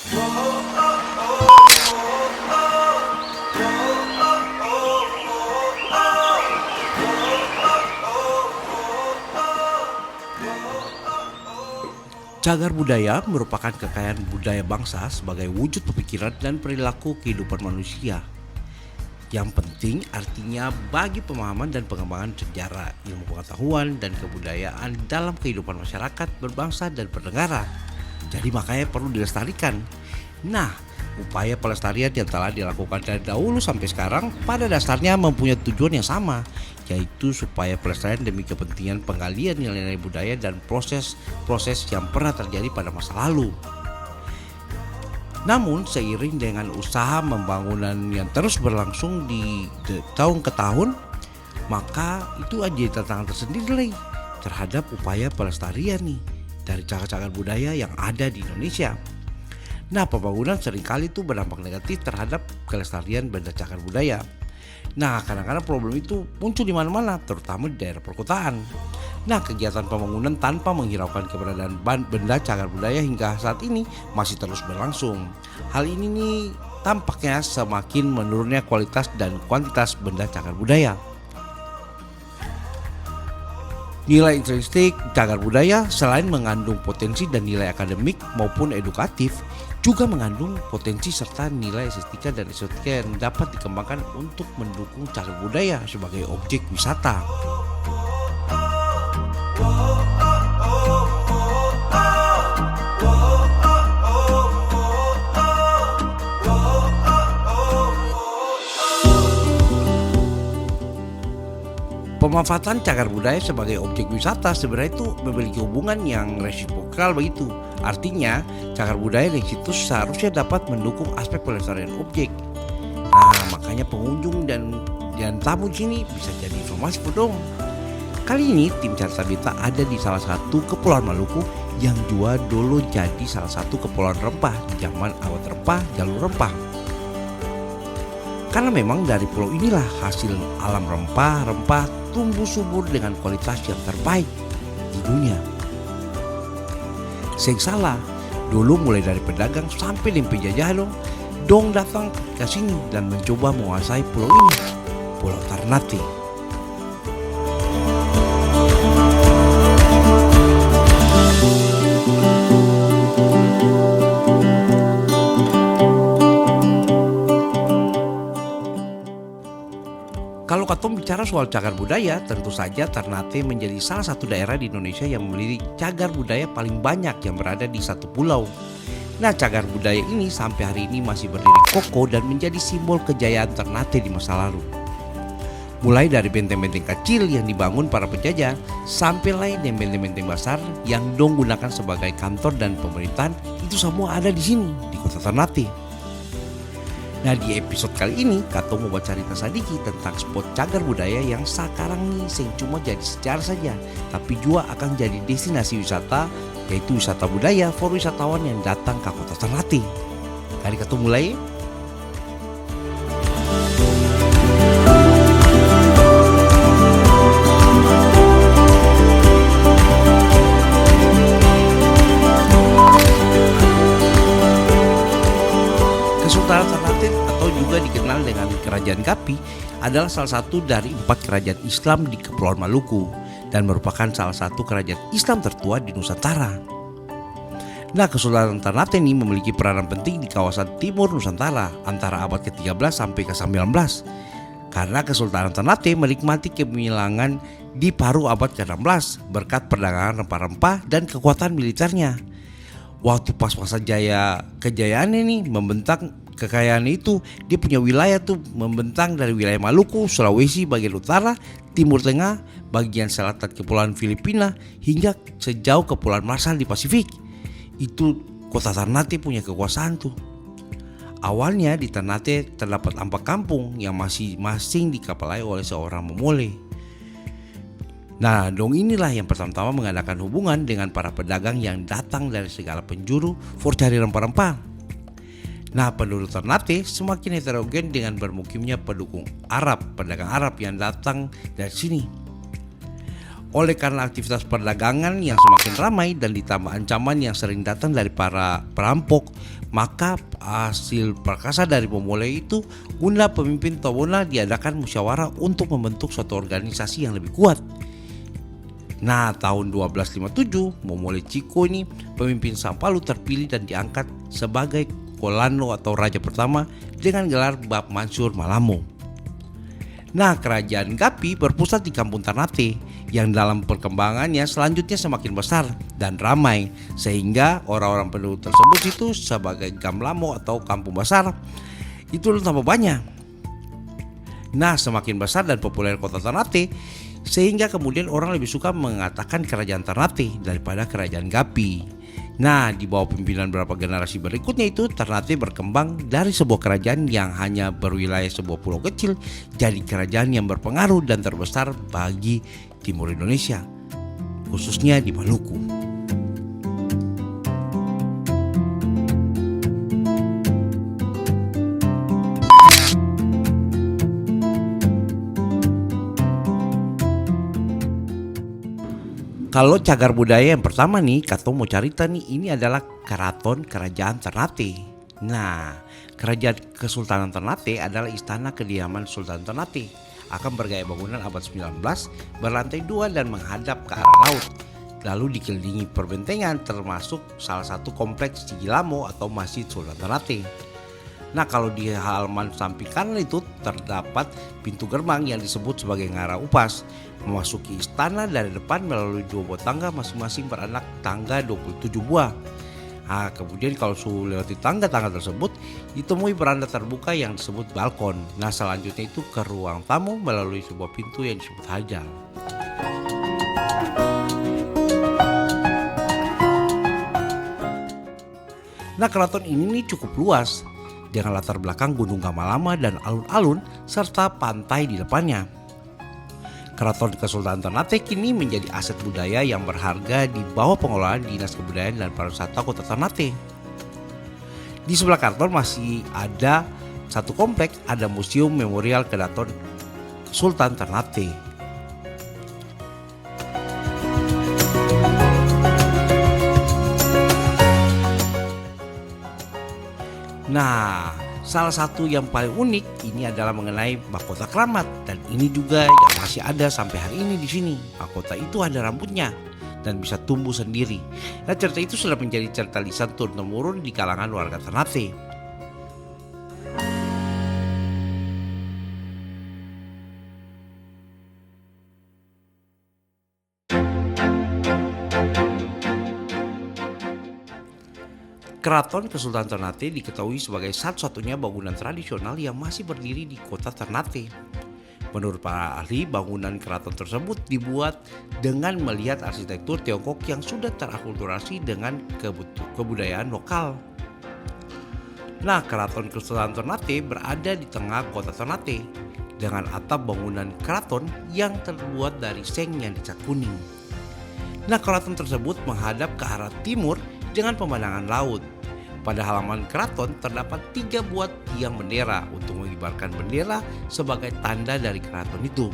Cagar budaya merupakan kekayaan budaya bangsa sebagai wujud pemikiran dan perilaku kehidupan manusia. Yang penting artinya bagi pemahaman dan pengembangan sejarah, ilmu pengetahuan, dan kebudayaan dalam kehidupan masyarakat, berbangsa, dan bernegara. Jadi makanya perlu dilestarikan. Nah, upaya pelestarian yang telah dilakukan dari dahulu sampai sekarang pada dasarnya mempunyai tujuan yang sama, yaitu supaya pelestarian demi kepentingan penggalian nilai-nilai budaya dan proses-proses yang pernah terjadi pada masa lalu. Namun seiring dengan usaha pembangunan yang terus berlangsung di tahun ke tahun, maka itu aja tantangan tersendiri terhadap upaya pelestarian nih dari cagar-cagar budaya yang ada di Indonesia. Nah, pembangunan seringkali itu berdampak negatif terhadap kelestarian benda cagar budaya. Nah, kadang-kadang problem itu muncul di mana-mana, terutama di daerah perkotaan. Nah, kegiatan pembangunan tanpa menghiraukan keberadaan benda cagar budaya hingga saat ini masih terus berlangsung. Hal ini nih tampaknya semakin menurunnya kualitas dan kuantitas benda cagar budaya. Nilai intrinsik cagar budaya selain mengandung potensi dan nilai akademik maupun edukatif, juga mengandung potensi serta nilai estetika dan estetika yang dapat dikembangkan untuk mendukung cagar budaya sebagai objek wisata. Pemanfaatan cagar budaya sebagai objek wisata sebenarnya itu memiliki hubungan yang resiprokal begitu. Artinya, cagar budaya di situs seharusnya dapat mendukung aspek pelestarian objek. Nah, makanya pengunjung dan tamu di sini bisa jadi informasi dong. Kali ini tim Carta Berita ada di salah satu kepulauan Maluku yang juga dulu jadi salah satu kepulauan rempah di zaman awal rempah, jalur rempah. Karena memang dari pulau inilah hasil alam rempah-rempah tumbuh subur dengan kualitas yang terbaik di dunia. Seng salah, dulu mulai dari pedagang sampai dan penjajah dong datang ke sini dan mencoba menguasai pulau ini, Pulau Ternate. Kalau Katom bicara soal cagar budaya, tentu saja Ternate menjadi salah satu daerah di Indonesia yang memiliki cagar budaya paling banyak yang berada di satu pulau. Nah, cagar budaya ini sampai hari ini masih berdiri kokoh dan menjadi simbol kejayaan Ternate di masa lalu. Mulai dari benteng-benteng kecil yang dibangun para penjajah, sampai dan benteng-benteng besar yang dong gunakan sebagai kantor dan pemerintahan, itu semua ada di sini, di kota Ternate. Nah, di episode kali ini Kato mau cerita sedikit tentang spot cagar budaya yang sekarang nih sing cuma jadi sejarah saja, tapi juga akan jadi destinasi wisata, yaitu wisata budaya for wisatawan yang datang ke kota Ternate. Mari Kato mulai. Kesultanan Ternate atau juga dikenal dengan Kerajaan Kapi adalah salah satu dari 4 kerajaan Islam di Kepulauan Maluku dan merupakan salah satu kerajaan Islam tertua di Nusantara. Nah, Kesultanan Ternate ini memiliki peranan penting di kawasan timur Nusantara antara abad ke-13 sampai ke-19 karena Kesultanan Ternate menikmati kemilangan di paruh abad ke-16 berkat perdagangan rempah-rempah dan kekuatan militernya. Waktu pas masa kejayaan ini membentang kekayaan itu, dia punya wilayah tuh membentang dari wilayah Maluku, Sulawesi bagian utara, Timur Tengah, bagian selatan Kepulauan Filipina hingga sejauh Kepulauan Marshall di Pasifik. Itu kota Ternate punya kekuasaan tuh. Awalnya di Ternate terdapat 4 kampung yang masing-masing dikepalai oleh seorang memulai. Nah, dong inilah yang pertama-tama mengadakan hubungan dengan para pedagang yang datang dari segala penjuru for cari rempah-rempah. Nah, penduduk Ternate semakin heterogen dengan bermukimnya pedagang Arab yang datang dari sini. Oleh karena aktivitas perdagangan yang semakin ramai dan ditambah ancaman yang sering datang dari para perampok, Maka hasil perkasa dari memulai itu, guna pemimpin Tobona diadakan musyawarah untuk membentuk suatu organisasi yang lebih kuat. Nah, tahun 1257 Momole Ciko ini pemimpin Sampalu terpilih dan diangkat sebagai Kolano atau raja pertama dengan gelar Bab Mansur Malamo. Nah, kerajaan Gapi berpusat di Kampung Ternate yang dalam perkembangannya selanjutnya semakin besar dan ramai, sehingga orang-orang penduduk tersebut itu sebagai Gamlamo atau kampung besar itu tambah banyak. Nah, semakin besar dan populer kota Ternate, sehingga kemudian orang lebih suka mengatakan kerajaan Ternate daripada kerajaan Gapi. Nah, di bawah pimpinan beberapa generasi berikutnya itu, Ternate berkembang dari sebuah kerajaan yang hanya berwilayah sebuah pulau kecil jadi kerajaan yang berpengaruh dan terbesar bagi timur Indonesia, khususnya di Maluku. Kalau cagar budaya yang pertama nih, Kato mau cerita nih, ini adalah keraton kerajaan Ternate. Nah, kerajaan Kesultanan Ternate adalah istana kediaman Sultan Ternate. Akan bergaya bangunan abad 19, berlantai 2 dan menghadap ke arah laut. Lalu dikelilingi perbentengan termasuk salah satu kompleks Cigilamo atau Masjid Sultan Ternate. Nah, kalau di halaman samping kanan itu terdapat pintu gerbang yang disebut sebagai Ngara Upas. Memasuki istana dari depan melalui 2 buah tangga masing-masing beranak tangga 27 buah. Nah, kemudian kalau lewati tangga-tangga tersebut ditemui beranda terbuka yang disebut balkon. Nah, selanjutnya itu ke ruang tamu melalui sebuah pintu yang disebut hajal. Nah, keraton ini nih cukup luas dengan latar belakang Gunung Gamalama dan alun-alun serta pantai di depannya. Keraton Kesultanan Ternate kini menjadi aset budaya yang berharga di bawah pengelolaan Dinas Kebudayaan dan Pariwisata Kota Ternate. Di sebelah keraton masih ada satu kompleks, ada Museum Memorial Keraton Sultan Ternate. Nah, salah satu yang paling unik ini adalah mengenai mahkota keramat, dan ini juga yang masih ada sampai hari ini di sini. Mahkota itu ada rambutnya dan bisa tumbuh sendiri. Nah, cerita itu sudah menjadi cerita lisan turun-temurun di kalangan warga Ternate. Keraton Kesultanan Ternate diketahui sebagai satu-satunya bangunan tradisional yang masih berdiri di kota Ternate. Menurut para ahli, bangunan keraton tersebut dibuat dengan melihat arsitektur Tiongkok yang sudah terakulturasi dengan kebudayaan lokal. Nah, Keraton Kesultanan Ternate berada di tengah kota Ternate dengan atap bangunan keraton yang terbuat dari seng yang dicat kuning. Nah, keraton tersebut menghadap ke arah timur dengan pemandangan laut. Pada halaman keraton terdapat 3 buah tiang bendera untuk mengibarkan bendera sebagai tanda dari keraton itu.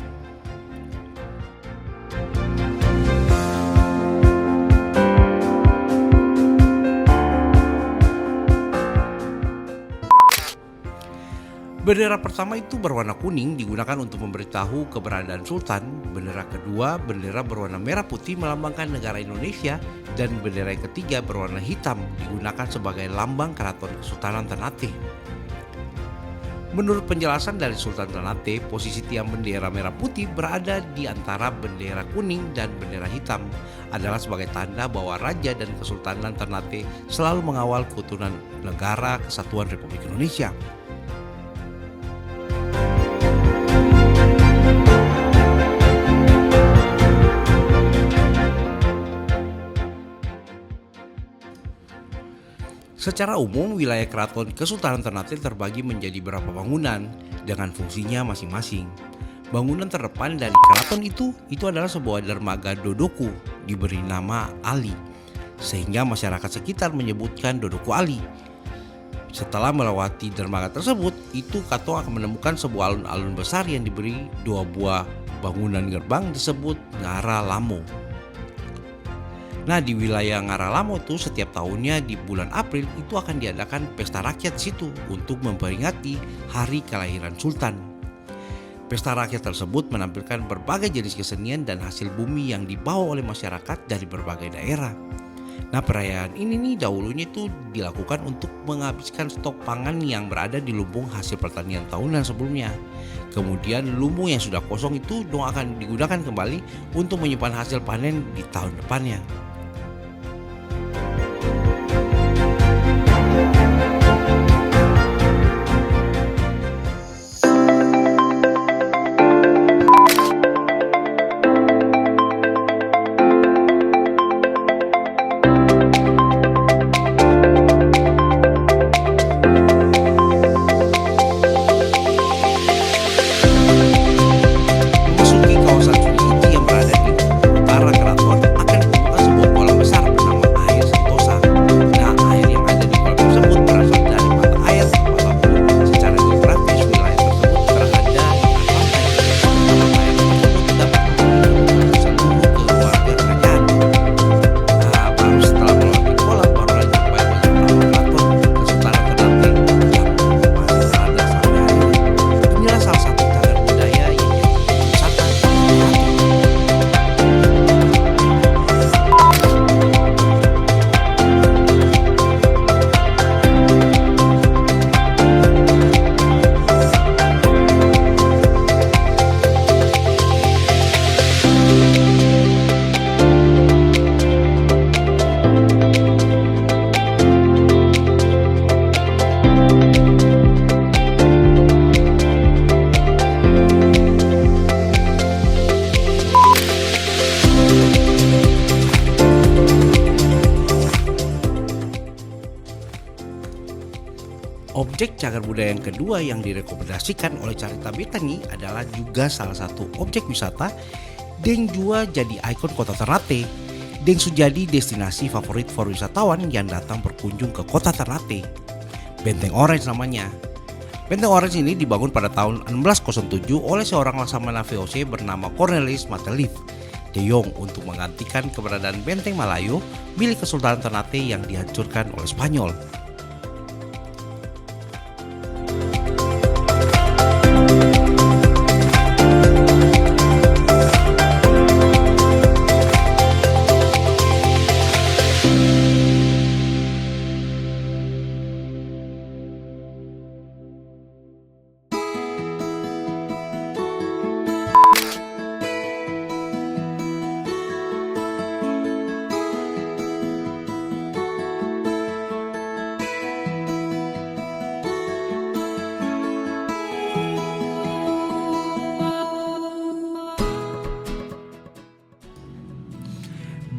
Bendera pertama itu berwarna kuning digunakan untuk memberitahu keberadaan Sultan. Bendera kedua, bendera berwarna merah putih melambangkan negara Indonesia. Dan bendera yang ketiga berwarna hitam digunakan sebagai lambang Keraton Kesultanan Ternate. Menurut penjelasan dari Sultan Ternate, posisi tiang bendera merah putih berada di antara bendera kuning dan bendera hitam adalah sebagai tanda bahwa Raja dan Kesultanan Ternate selalu mengawal keutuhan negara Kesatuan Republik Indonesia. Secara umum, wilayah Keraton Kesultanan Ternate terbagi menjadi beberapa bangunan dengan fungsinya masing-masing. Bangunan terdepan dari keraton itu adalah sebuah dermaga Dodoku diberi nama Ali, sehingga masyarakat sekitar menyebutkan Dodoku Ali. Setelah melewati dermaga tersebut, itu Kato akan menemukan sebuah alun-alun besar yang diberi 2 buah bangunan gerbang disebut Ngara Lamo. Nah, di wilayah Ngaralamo itu setiap tahunnya di bulan April itu akan diadakan pesta rakyat di situ untuk memperingati hari kelahiran Sultan. Pesta rakyat tersebut menampilkan berbagai jenis kesenian dan hasil bumi yang dibawa oleh masyarakat dari berbagai daerah. Nah, perayaan ini nih dahulunya itu dilakukan untuk menghabiskan stok pangan yang berada di lumbung hasil pertanian tahunan sebelumnya. Kemudian lumbung yang sudah kosong itu akan digunakan kembali untuk menyimpan hasil panen di tahun depannya. Memasuki kawasan Sungai yang berada di utara keraton akan membuka sebuah kolam besar bernama Air Sentosa. Nah, air yang ada di kolam tersebut berasal dari mata air walaupun secara geografis wilayah tersebut berada di pantai. Mata air tersebut dapat mengalir seluruh keluarga kerajaan. Nah, baru setelah melewati kolam barulah sampai banyak keraton Kesultanan Ternate yang masih ada sampai hari ini. Inilah salah satu cagar budaya yang jadi wisata Ternate. Objek cagar budaya yang kedua yang direkomendasikan oleh Carita Betani adalah juga salah satu objek wisata dan juga jadi ikon kota Ternate dan jadi destinasi favorit for wisatawan yang datang berkunjung ke kota Ternate. Benteng Orange namanya. Benteng Orange ini dibangun pada tahun 1607 oleh seorang laksamana VOC bernama Cornelis Matelif de Jong untuk menggantikan keberadaan Benteng Malayo milik Kesultanan Ternate yang dihancurkan oleh Spanyol.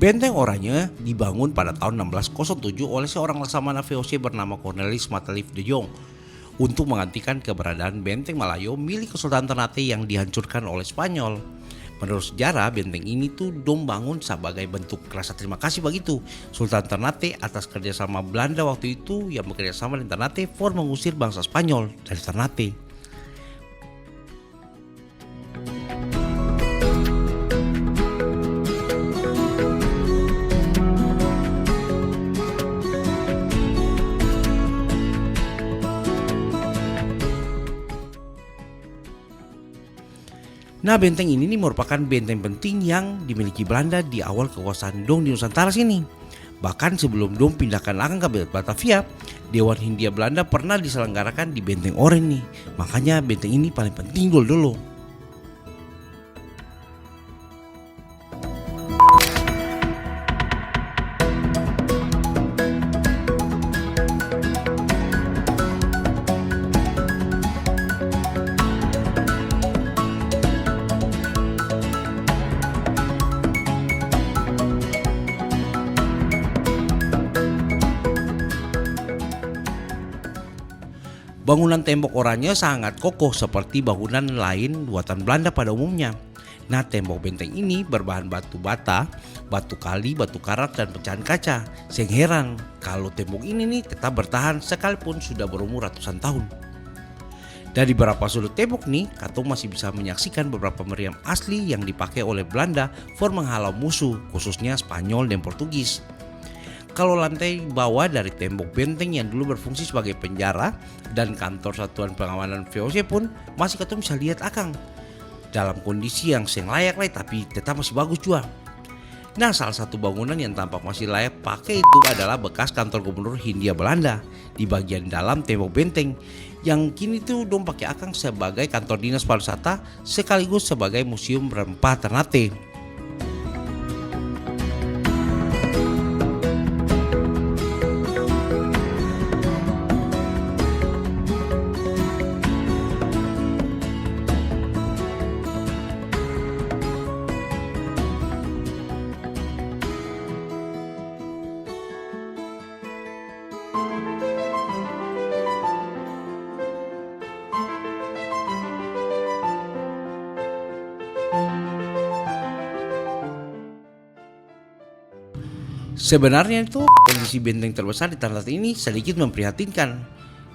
Benteng Oranye dibangun pada tahun 1607 oleh seorang laksamana VOC bernama Cornelis Matelif de Jong untuk menggantikan keberadaan Benteng Malayo milik Kesultanan Ternate yang dihancurkan oleh Spanyol. Menurut sejarah, benteng ini tuh bangun sebagai bentuk rasa terima kasih begitu Sultan Ternate atas kerjasama Belanda waktu itu yang bekerjasama dengan Ternate for mengusir bangsa Spanyol dari Ternate. Nah, benteng ini merupakan benteng penting yang dimiliki Belanda di awal kekuasaan Dong di Nusantara sini. Bahkan sebelum Dong pindahkan lakang ke Batavia, Dewan Hindia Belanda pernah diselenggarakan di Benteng Orange nih. Makanya benteng ini paling penting dulu. Bangunan tembok Oranye sangat kokoh seperti bangunan lain buatan Belanda pada umumnya. Nah, tembok benteng ini berbahan batu bata, batu kali, batu karat, dan pecahan kaca. Sehingga heran kalau tembok ini nih tetap bertahan sekalipun sudah berumur ratusan tahun. Dari beberapa sudut tembok nih, Katong masih bisa menyaksikan beberapa meriam asli yang dipakai oleh Belanda for menghalau musuh, khususnya Spanyol dan Portugis. Kalau lantai bawah dari tembok benteng yang dulu berfungsi sebagai penjara dan kantor satuan pengamanan VOC pun masih Katong bisa lihat akang. Dalam kondisi yang seng layak lah tapi tetap masih bagus juga. Nah, salah satu bangunan yang tampak masih layak pakai itu adalah bekas kantor gubernur Hindia Belanda di bagian dalam tembok benteng yang kini tuh dong pakai akang sebagai kantor dinas pariwisata sekaligus sebagai museum rempah Ternate. Sebenarnya itu kondisi benteng terbesar di Ternate ini sedikit memprihatinkan.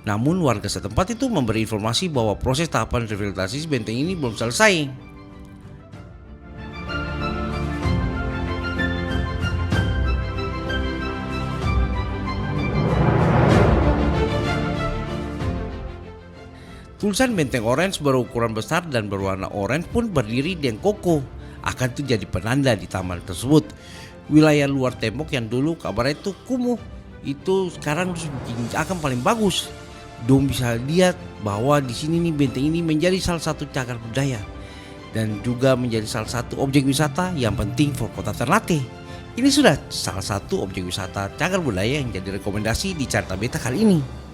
Namun warga setempat itu memberi informasi bahwa proses tahapan revitalisasi benteng ini belum selesai. Tulisan benteng orange berukuran besar dan berwarna orange pun berdiri dan kokoh. Akan itu jadi penanda di taman tersebut. Wilayah luar tembok yang dulu kabarnya itu kumuh, itu sekarang akan paling bagus. Dong bisa lihat bahwa di sini nih benteng ini menjadi salah satu cagar budaya dan juga menjadi salah satu objek wisata yang penting for kota Ternate. Ini sudah salah satu objek wisata cagar budaya yang jadi rekomendasi di Carta Beta kali ini.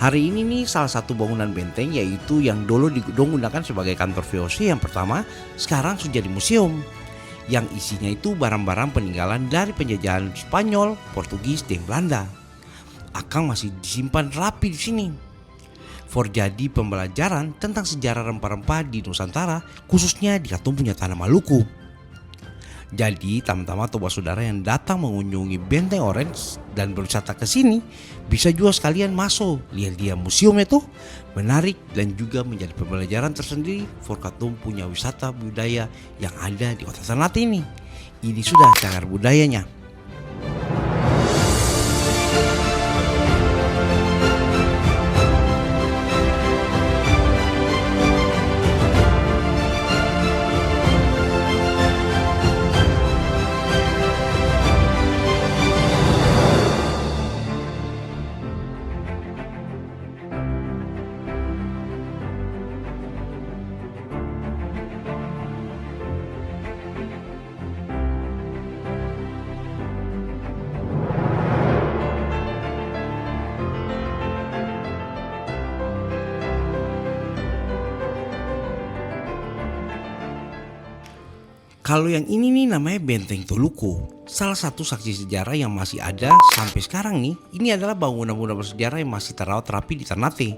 Hari ini nih salah satu bangunan benteng yaitu yang dulu digunakan sebagai kantor VOC yang pertama sekarang sudah jadi museum. Yang isinya itu barang-barang peninggalan dari penjajahan Spanyol, Portugis, dan Belanda. Akang masih disimpan rapi di sini. For jadi pembelajaran tentang sejarah rempah-rempah di Nusantara khususnya di Katong punya tanah Maluku. Jadi teman-teman atau saudara yang datang mengunjungi Benteng Orange dan berwisata ke sini bisa juga sekalian masuk lihat dia museumnya tuh menarik dan juga menjadi pembelajaran tersendiri for Katong punya wisata budaya yang ada di kota Ternate ini. Ini sudah cagar budayanya. Kalau yang ini nih namanya Benteng Toluku, salah satu saksi sejarah yang masih ada sampai sekarang nih. Ini adalah bangunan-bangunan bersejarah yang masih terawat rapi di Ternate.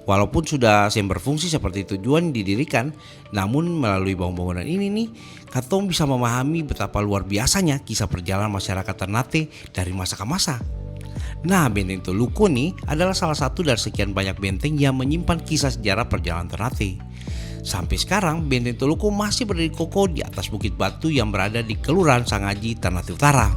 Walaupun sudah berfungsi seperti tujuan didirikan, namun melalui bangunan ini nih, Katong bisa memahami betapa luar biasanya kisah perjalanan masyarakat Ternate dari masa ke masa. Nah, Benteng Toluku nih adalah salah satu dari sekian banyak benteng yang menyimpan kisah sejarah perjalanan Ternate. Sampai sekarang Benteng Toluku masih berdiri kokoh di atas bukit batu yang berada di Kelurahan Sangaji, Ternate Utara.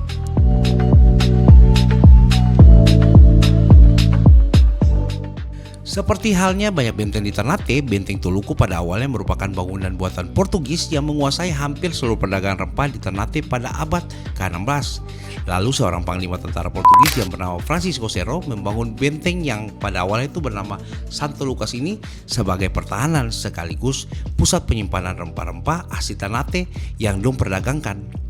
Seperti halnya banyak benteng di Ternate, benteng Toluku pada awalnya merupakan bangunan buatan Portugis yang menguasai hampir seluruh perdagangan rempah di Ternate pada abad ke-16. Lalu seorang panglima tentara Portugis yang bernama Francisco Serro membangun benteng yang pada awalnya itu bernama Santo Lucas ini sebagai pertahanan sekaligus pusat penyimpanan rempah-rempah asli Ternate yang dong perdagangkan.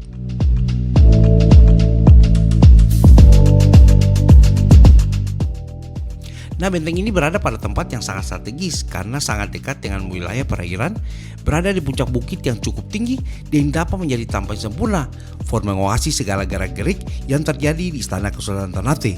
Nah, benteng ini berada pada tempat yang sangat strategis karena sangat dekat dengan wilayah perairan, berada di puncak bukit yang cukup tinggi dan dapat menjadi tampilan sempurna for mengawasi segala gerak-gerik yang terjadi di Istana Kesultanan Ternate.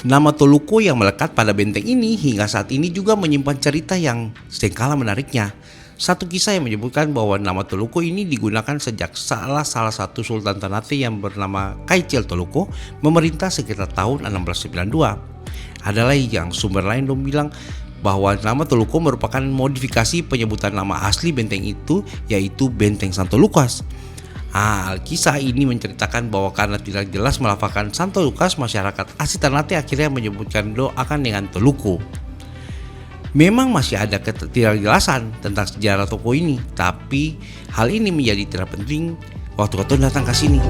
Nama Toluku yang melekat pada benteng ini hingga saat ini juga menyimpan cerita yang sekala menariknya. Satu kisah yang menyebutkan bahwa nama Toluku ini digunakan sejak salah satu Sultan Ternate yang bernama Kaichel Toluku memerintah sekitar tahun 1692. Adalah yang sumber lain dong bilang bahwa nama Toluku merupakan modifikasi penyebutan nama asli benteng itu, yaitu Benteng Santo Lucas. Kisah ini menceritakan bahwa karena tidak jelas melafalkan Santo Lucas, masyarakat asli Ternate akhirnya menyebutkan doakan dengan Toluku. Memang masih ada ketidakjelasan tentang sejarah toko ini, tapi hal ini menjadi tidak penting waktu Keton datang ke sini.